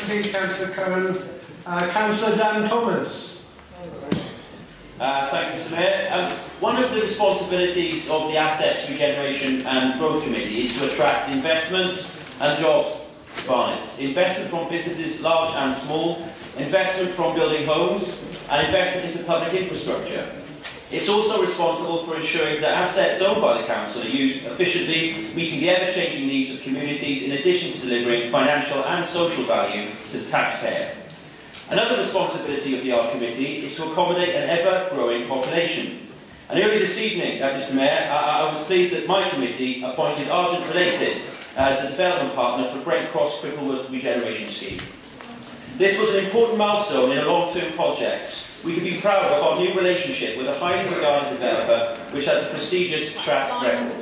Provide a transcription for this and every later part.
indeed, Councillor Cohen. Councillor Dan Thomas. Thank you, Mr Mayor. One of the responsibilities of the Assets Regeneration and Growth Committee is to attract investment and jobs to Barnet. Investment from businesses large and small, investment from building homes, and investment into public infrastructure. It's also responsible for ensuring that assets owned by the Council are used efficiently, meeting the ever-changing needs of communities in addition to delivering financial and social value to the taxpayer. Another responsibility of the Art Committee is to accommodate an ever-growing population. And earlier this evening, Mr Mayor, I was pleased that my committee appointed Argent Related as the development partner for Brent Cross Cricklewood Regeneration Scheme. This was an important milestone in a long-term project. We can be proud of our new relationship with a highly regarded developer which has a prestigious track record.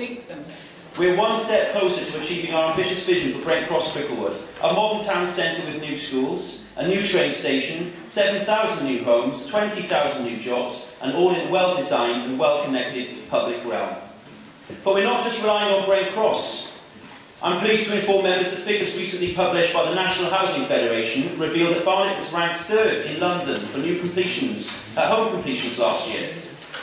We're one step closer to achieving our ambitious vision for Brent Cross Cricklewood, a modern town centre with new schools, a new train station, 7,000 new homes, 20,000 new jobs, and all in a well-designed and well-connected public realm. But we're not just relying on Brent Cross. I'm pleased to inform members that figures recently published by the National Housing Federation reveal that Barnet was ranked 3rd in London for new completions, home completions last year.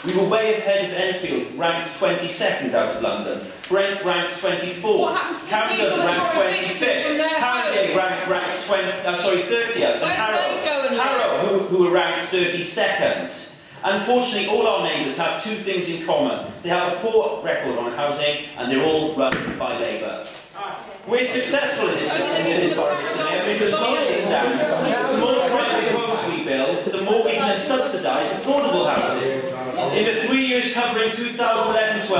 We were way ahead of Enfield, ranked 22nd out of London. Brent ranked 24th. Camden ranked 25th. Harrogate ranked 30th. And Harrow, who were ranked 32nd. Unfortunately, all our neighbours have two things in common. They have a poor record on housing, and they're all run by Labour. We're successful in this borough, Mr Mayor, because the more private homes we build, the more we can subsidise affordable housing. In the 3 years covering 2011-12 to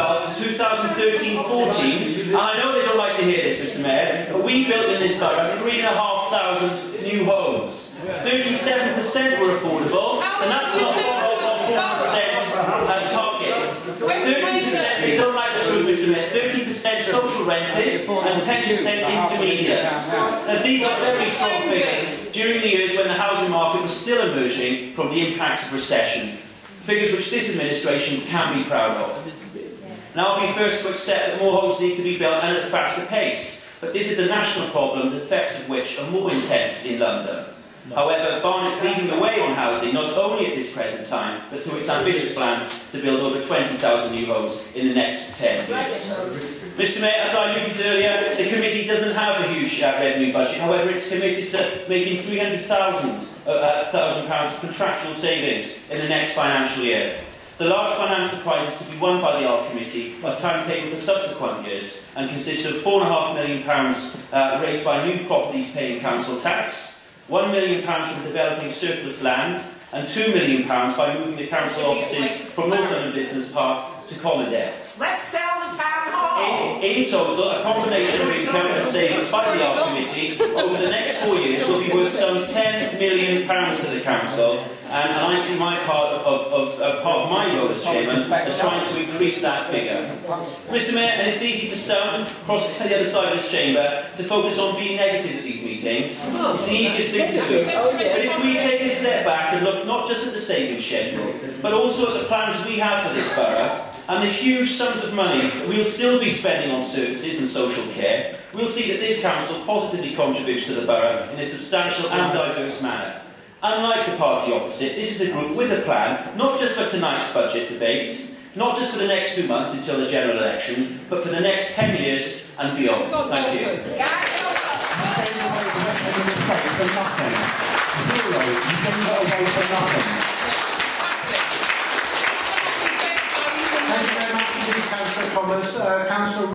2013-14, and I know they don't like to hear this, Mr Mayor, but we built in this borough 3,500 new homes. 37% were affordable, and that's not 4% targets. 30%, they don't like the truth, Mr Mayor, 30% social rented and 10% intermediates. Now, these are very strong figures during the years when the housing market was still emerging from the impacts of recession. Figures which this administration can be proud of. Now, I'll be first to accept that more homes need to be built and at a faster pace, but this is a national problem, the effects of which are more intense in London. However, Barnet's leading the way on housing, not only at this present time, but through its ambitious plans to build over 20,000 new homes in the next 10 years. Mr Mayor, as I alluded to earlier, the committee doesn't have a huge revenue budget. However, it's committed to making £300,000 of contractual savings in the next financial year. The large financial prizes to be won by the Art Committee are timetabled for subsequent years and consist of £4.5 million raised by new properties paying council tax, £1 million from developing surplus land, and £2 million by moving the council offices from North London Business Park to Colindale. Let's sell the town hall! In total, a combination of income and savings by the Art Committee over the next 4 years will be worth some £10 million to the council, and I see my part of my role as chairman as trying to increase that figure. Mr Mayor, and it's easy for some across the other side of this chamber to focus on being negative at these meetings. It's the easiest thing to do. But if we take a step back and look not just at the savings schedule, but also at the plans we have for this borough, and the huge sums of money we'll still be spending on services and social care, we'll see that this council positively contributes to the borough in a substantial and diverse manner. Unlike the party opposite, this is a group with a plan, not just for tonight's budget debate, not just for the next 2 months until the general election, but for the next 10 years and beyond. Thank you. Thank you very much indeed, Councillor Thomas. Councillor